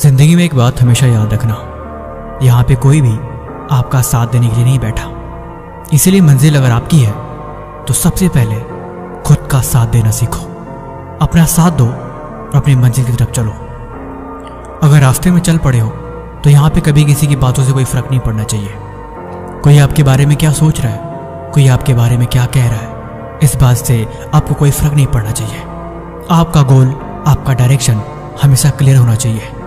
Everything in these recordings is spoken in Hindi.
जिंदगी में एक बात हमेशा याद रखना, यहाँ पे कोई भी आपका साथ देने के लिए नहीं बैठा। इसीलिए मंजिल अगर आपकी है तो सबसे पहले खुद का साथ देना सीखो। अपना साथ दो और अपनी मंजिल की तरफ चलो। अगर रास्ते में चल पड़े हो तो यहाँ पे कभी किसी की बातों से कोई फर्क नहीं पड़ना चाहिए। कोई आपके बारे में क्या सोच रहा है, कोई आपके बारे में क्या कह रहा है, इस बात से आपको कोई फर्क नहीं पड़ना चाहिए। आपका गोल, आपका डायरेक्शन हमेशा क्लियर होना चाहिए।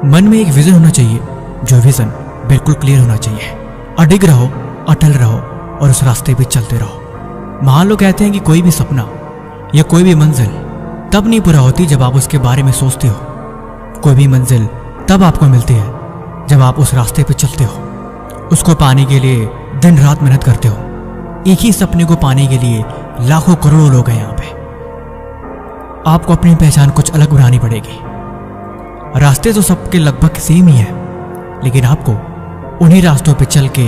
मन में एक विजन होना चाहिए, जो विजन बिल्कुल क्लियर होना चाहिए। अडिग रहो, अटल रहो और उस रास्ते पे चलते रहो। मान लो कहते हैं कि कोई भी सपना या कोई भी मंजिल तब नहीं पूरा होती जब आप उसके बारे में सोचते हो। कोई भी मंजिल तब आपको मिलती है जब आप उस रास्ते पे चलते हो। उसको पाने के लिए दिन रात मेहनत करते हो। एक ही सपने को पाने के लिए लाखों करोड़ों लोग हैं यहाँ पे। आपको अपनी पहचान कुछ अलग बनानी पड़ेगी। रास्ते तो सबके लगभग सेम ही है, लेकिन आपको उन्हीं रास्तों पे चल के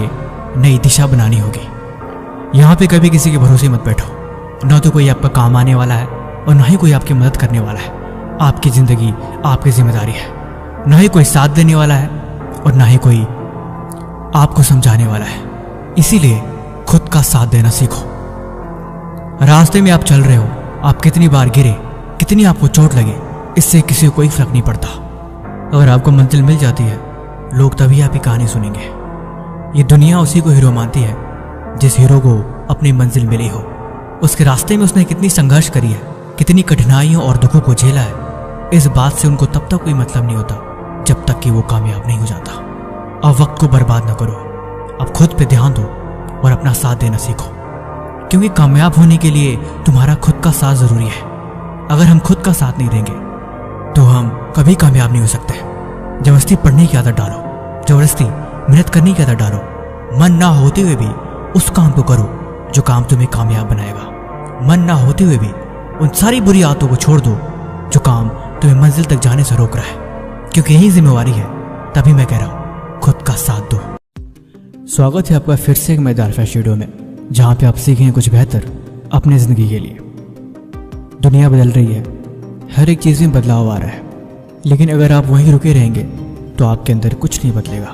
नई दिशा बनानी होगी। यहाँ पे कभी किसी के भरोसे मत बैठो। ना तो कोई आपका काम आने वाला है और ना ही कोई आपकी मदद करने वाला है। आपकी जिंदगी आपकी जिम्मेदारी है। ना ही कोई साथ देने वाला है और ना ही कोई आपको समझाने वाला है। इसीलिए खुद का साथ देना सीखो। रास्ते में आप चल रहे हो, आप कितनी बार गिरे, कितनी आपको चोट लगे, इससे किसी को कोई फर्क नहीं पड़ता। अगर आपको मंजिल मिल जाती है, लोग तभी आपकी कहानी सुनेंगे। ये दुनिया उसी को हीरो मानती है जिस हीरो को अपनी मंजिल मिली हो। उसके रास्ते में उसने कितनी संघर्ष करी है, कितनी कठिनाइयों और दुखों को झेला है, इस बात से उनको तब तक कोई मतलब नहीं होता जब तक कि वो कामयाब नहीं हो जाता। अब वक्त को बर्बाद ना करो, अब खुद पे ध्यान दो और अपना साथ देना सीखो, क्योंकि कामयाब होने के लिए तुम्हारा खुद का साथ जरूरी है। अगर हम खुद का साथ नहीं देंगे तो हम कभी कामयाब नहीं हो सकते। जबरदस्ती पढ़ने की आदत डालो, जबरदस्ती मेहनत करने की आदत डालो। मन ना होते हुए भी उस काम को करो जो काम तुम्हें कामयाब बनाएगा। मन ना होते हुए भी उन सारी बुरी आदतों को छोड़ दो जो काम तुम्हें मंजिल तक जाने से रोक रहा है, क्योंकि यही जिम्मेवारी है। तभी मैं कह रहा हूं, खुद का साथ दो। स्वागत है आपका फिर से एक मजेदार फैशन वीडियो में, जहां पे आप सीखेंगे कुछ बेहतर अपनी जिंदगी के लिए। दुनिया बदल रही है, हर एक चीज़ में बदलाव आ रहा है, लेकिन अगर आप वहीं रुके रहेंगे तो आपके अंदर कुछ नहीं बदलेगा।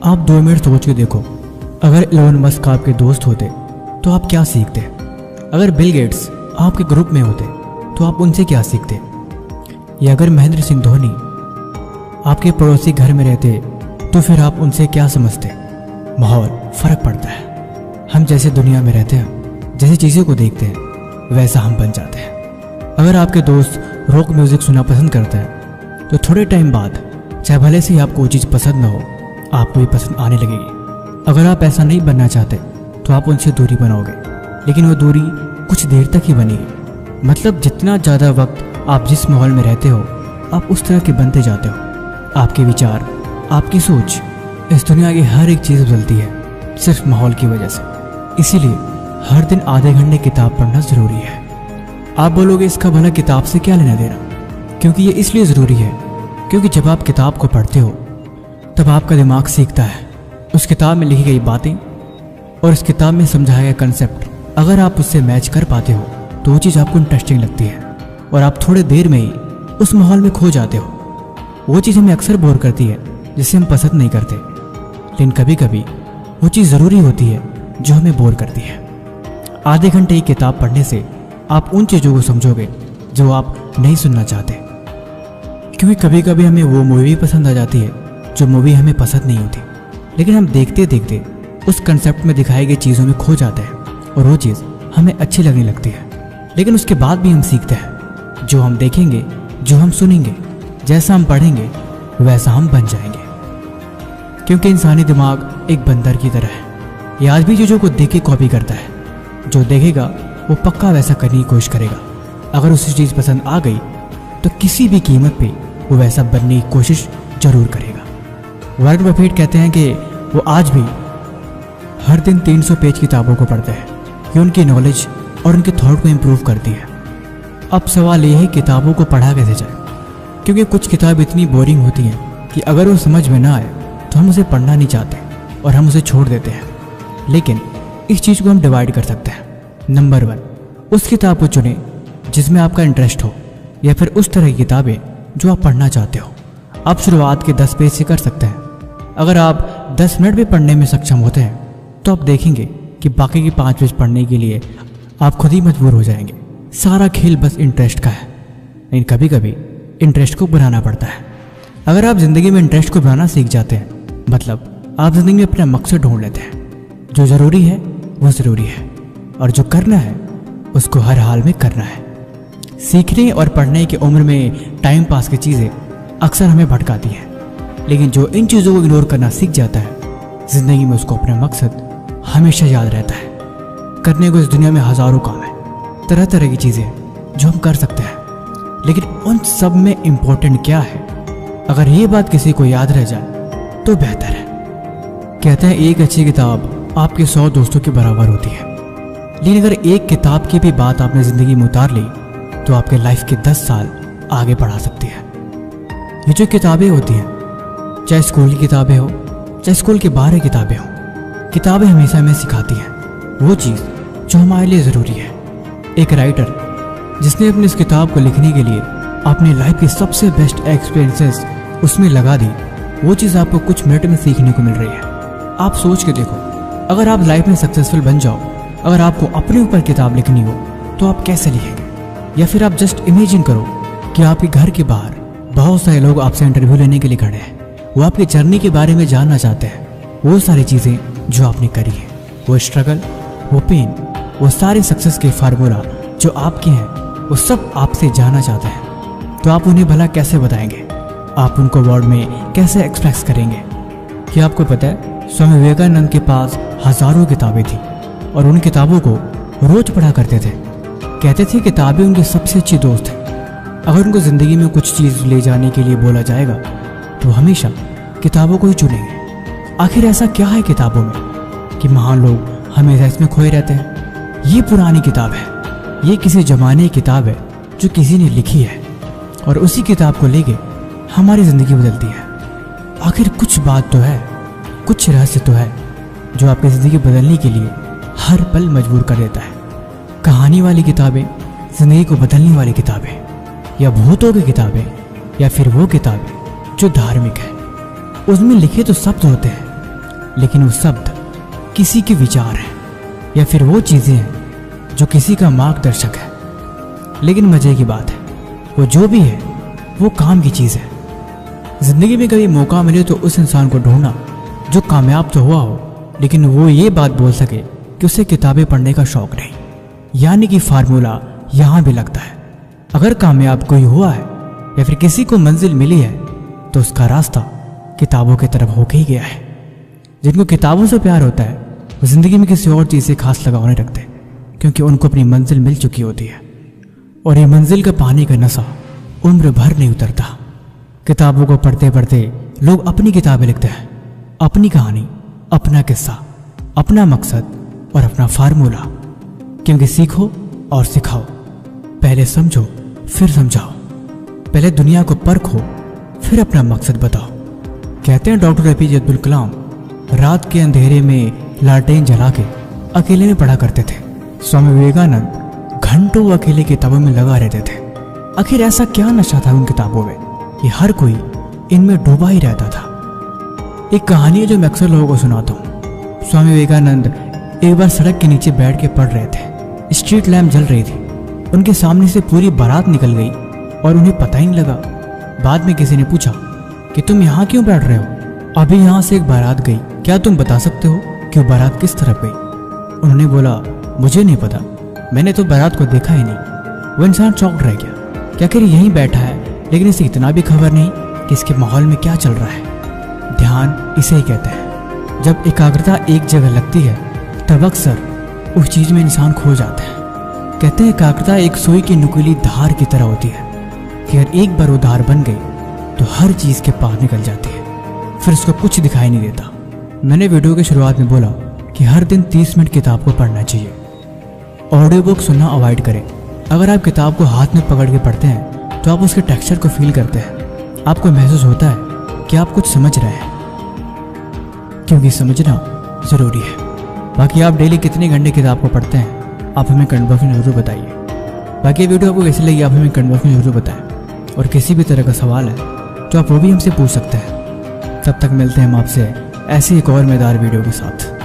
आप 2 मिनट सोच के देखो, अगर एलोन मस्क आपके दोस्त होते तो आप क्या सीखते? अगर बिल गेट्स आपके ग्रुप में होते तो आप उनसे क्या सीखते? या अगर महेंद्र सिंह धोनी आपके पड़ोसी घर में रहते तो फिर आप उनसे क्या समझते? माहौल फर्क पड़ता है। हम जैसे दुनिया में रहते हैं, जैसी चीज़ों को देखते हैं, वैसा हम बन जाते हैं। अगर आपके दोस्त रॉक म्यूजिक सुनना पसंद करता है तो थोड़े टाइम बाद, चाहे भले से ही आपको वो चीज़ पसंद ना हो, आपको भी पसंद आने लगेगी। अगर आप ऐसा नहीं बनना चाहते तो आप उनसे दूरी बनाओगे, लेकिन वो दूरी कुछ देर तक ही बनेगी। मतलब जितना ज़्यादा वक्त आप जिस माहौल में रहते हो, आप उस तरह के बनते जाते हो। आपके विचार, आपकी सोच, इस दुनिया की हर एक चीज़ बदलती है सिर्फ माहौल की वजह से। इसीलिए हर दिन आधे घंटे किताब पढ़ना ज़रूरी है। आप बोलोगे इसका भला किताब से क्या लेना देना? क्योंकि ये इसलिए ज़रूरी है क्योंकि जब आप किताब को पढ़ते हो तब आपका दिमाग सीखता है उस किताब में लिखी गई बातें और उस किताब में समझाया गया कंसेप्ट। अगर आप उससे मैच कर पाते हो तो वो चीज़ आपको इंटरेस्टिंग लगती है और आप थोड़े देर में ही उस माहौल में खो जाते हो। वो चीज़ हमें अक्सर बोर करती है, जिसे हम पसंद नहीं करते, लेकिन कभी कभी वो चीज़ ज़रूरी होती है जो हमें बोर करती है। आधे घंटे की किताब पढ़ने से आप उन चीज़ों को समझोगे जो आप नहीं सुनना चाहते, क्योंकि कभी कभी हमें वो मूवी पसंद आ जाती है जो मूवी हमें पसंद नहीं होती, लेकिन हम देखते देखते उस कंसेप्ट में दिखाई गई चीज़ों में खो जाते हैं और वो चीज़ हमें अच्छी लगने लगती है। लेकिन उसके बाद भी हम सीखते हैं। जो हम देखेंगे, जो हम सुनेंगे, जैसा हम पढ़ेंगे, वैसा हम बन जाएंगे, क्योंकि इंसानी दिमाग एक बंदर की तरह है। ये आज भी चीज़ों को देख के कॉपी करता है। जो देखेगा वो पक्का वैसा करने की कोशिश करेगा। अगर उसे चीज़ पसंद आ गई तो किसी भी कीमत पे वो वैसा बनने की कोशिश जरूर करेगा। वॉरेन बफेट कहते हैं कि वो आज भी हर दिन 300 पेज किताबों को पढ़ते हैं। ये उनकी नॉलेज और उनके थॉट को इम्प्रूव करती है। अब सवाल ये है किताबों को पढ़ा कैसे जाए, क्योंकि कुछ किताब इतनी बोरिंग होती हैं कि अगर वो समझ में ना आए तो हम उसे पढ़ना नहीं चाहते और हम उसे छोड़ देते हैं। लेकिन इस चीज़ को हम डिवाइड कर सकते हैं। नंबर 1, उस किताब को चुनें जिसमें आपका इंटरेस्ट हो, या फिर उस तरह की किताबें जो आप पढ़ना चाहते हो। आप शुरुआत के 10 पेज से कर सकते हैं। अगर आप 10 मिनट भी पढ़ने में सक्षम होते हैं तो आप देखेंगे कि बाकी के 5 पेज पढ़ने के लिए आप खुद ही मजबूर हो जाएंगे। सारा खेल बस इंटरेस्ट का है, लेकिन कभी कभी इंटरेस्ट को बनाना पड़ता है। अगर आप ज़िंदगी में इंटरेस्ट को बनाना सीख जाते हैं, मतलब आप ज़िंदगी में अपना मकसद ढूंढ लेते हैं। जो ज़रूरी है वो ज़रूरी है, और जो करना है उसको हर हाल में करना है। सीखने और पढ़ने की उम्र में टाइम पास की चीज़ें अक्सर हमें भटकाती हैं, लेकिन जो इन चीज़ों को इग्नोर करना सीख जाता है, ज़िंदगी में उसको अपना मकसद हमेशा याद रहता है। करने को इस दुनिया में हज़ारों काम है, तरह तरह की चीज़ें जो हम कर सकते हैं, लेकिन उन सब में इम्पोर्टेंट क्या है, अगर ये बात किसी को याद रह जाए तो बेहतर है। कहते हैं एक अच्छी किताब आपके 100 दोस्तों के बराबर होती है, लेकिन अगर एक किताब की भी बात आपने ज़िंदगी में उतार ली तो आपके लाइफ के 10 साल आगे बढ़ा सकती है। ये जो किताबें होती हैं, चाहे स्कूल की किताबें हो चाहे स्कूल के बाहर की किताबें हो, किताबें हमेशा हमें सिखाती हैं वो चीज़ जो हमारे लिए ज़रूरी है। एक राइटर जिसने अपनी इस किताब को लिखने के लिए अपनी लाइफ की सबसे बेस्ट एक्सपीरियंसेस उसमें लगा दी, वो चीज़ आपको कुछ मिनट में सीखने को मिल रही है। आप सोच के देखो, अगर आप लाइफ में सक्सेसफुल बन जाओ, अगर आपको अपने ऊपर किताब लिखनी हो तो आप कैसे लिखेंगे? या फिर आप जस्ट इमेजिन करो कि आपके घर के बाहर बहुत सारे लोग आपसे इंटरव्यू लेने के लिए खड़े हैं, वो आपकी जर्नी के बारे में जानना चाहते हैं, वो सारी चीज़ें जो आपने करी है, वो स्ट्रगल, वो पेन, वो सारे सक्सेस के फार्मूला जो आपके हैं, वो सब आपसे जानना चाहते हैं। तो आप उन्हें भला कैसे बताएंगे? आप उनको वर्ड में कैसे एक्सप्रेस करेंगे? क्या आपको पता है स्वामी विवेकानंद के पास हज़ारों किताबें थी और उन किताबों को रोज पढ़ा करते थे। कहते थे किताबें उनकी सबसे अच्छी दोस्त है। अगर उनको ज़िंदगी में कुछ चीज़ ले जाने के लिए बोला जाएगा तो हमेशा किताबों को ही चुनेंगे। आखिर ऐसा क्या है किताबों में कि महान लोग हमेशा इसमें खोए रहते हैं? ये पुरानी किताब है, ये किसी ज़माने की किताब है जो किसी ने लिखी है, और उसी किताब को लेके हमारी ज़िंदगी बदलती है। आखिर कुछ बात तो है, कुछ रहस्य तो है जो आपकी ज़िंदगी बदलने के लिए हर पल मजबूर कर देता है। कहानी वाली किताबें, ज़िंदगी को बदलने वाली किताबें, या भूतों की किताबें, या फिर वो किताबें जो धार्मिक है। उसमें लिखे तो शब्द होते हैं, लेकिन वो शब्द किसी के विचार हैं, या फिर वो चीज़ें हैं जो किसी का मार्गदर्शक है। लेकिन मज़े की बात है, वो जो भी है वो काम की चीज़ है। ज़िंदगी में कभी मौका मिले तो उस इंसान को ढूंढना जो कामयाब तो हुआ हो, लेकिन वो ये बात बोल सके कि उसे किताबें पढ़ने का शौक़ नहीं। यानी कि फार्मूला यहाँ भी लगता है। अगर कामयाब कोई हुआ है या फिर किसी को मंजिल मिली है तो उसका रास्ता किताबों की तरफ होके ही गया है। जिनको किताबों से प्यार होता है वो ज़िंदगी में किसी और चीज़ से खास लगाव नहीं रखते, क्योंकि उनको अपनी मंजिल मिल चुकी होती है, और ये मंजिल का पाने का नशा उम्र भर नहीं उतरता। किताबों को पढ़ते पढ़ते लोग अपनी किताबें लिखते हैं, अपनी कहानी, अपना किस्सा, अपना मकसद और अपना फार्मूला। क्योंकि सीखो और सिखाओ, पहले समझो फिर समझाओ, पहले दुनिया को परखो फिर अपना मकसद बताओ। कहते हैं डॉक्टर APJ अब्दुल कलाम रात के अंधेरे में लालटेन जला के अकेले में पढ़ा करते थे। स्वामी विवेकानंद घंटों अकेले किताबों में लगा रहते थे। आखिर ऐसा क्या नशा था उन किताबों में कि हर कोई इनमें डूबा ही रहता था। एक कहानी है जो मैं अक्सर लोगों को सुनाता हूँ। स्वामी विवेकानंद एक बार सड़क के नीचे बैठ के पढ़ रहे थे। स्ट्रीट लैम्प जल रही थी, उनके सामने से पूरी बारात निकल गई और उन्हें पता ही नहीं लगा। बाद में किसी ने पूछा कि तुम यहाँ क्यों बैठ रहे हो? अभी यहाँ से एक बारात गई, क्या तुम बता सकते हो कि वो बारात किस तरफ गई? उन्होंने बोला, मुझे नहीं पता, मैंने तो बारात को देखा ही नहीं। वो इंसान चौंक रह गया कि आखिर यहीं बैठा है, लेकिन इसे इतना भी खबर नहीं कि इसके माहौल में क्या चल रहा है। ध्यान इसे ही कहते हैं। जब एकाग्रता एक जगह लगती है तब अक्सर उस चीज़ में इंसान खो जाता है। कहते हैं एकाग्रता एक सुई की नुकीली धार की तरह होती है कि अगर एक बार वो धार बन गई तो हर चीज़ के पार निकल जाती है, फिर उसको कुछ दिखाई नहीं देता। मैंने वीडियो की शुरुआत में बोला कि हर दिन 30 मिनट किताब को पढ़ना चाहिए। ऑडियो बुक सुनना अवॉइड करें। अगर आप किताब को हाथ में पकड़ के पढ़ते हैं तो आप उसके टेक्सचर को फील करते हैं। आपको महसूस होता है कि आप कुछ समझ रहे हैं, क्योंकि समझना ज़रूरी है। बाकी आप डेली कितने घंटे किताब को पढ़ते हैं आप हमें कमेंट बॉक्स में ज़रूर बताइए। बाकी वीडियो आपको कैसी लगी आप हमें कमेंट बॉक्स में ज़रूर बताएं। और किसी भी तरह का सवाल है तो आप वो भी हमसे पूछ सकते हैं। तब तक मिलते हैं हम आपसे ऐसी एक और मजेदार वीडियो के साथ।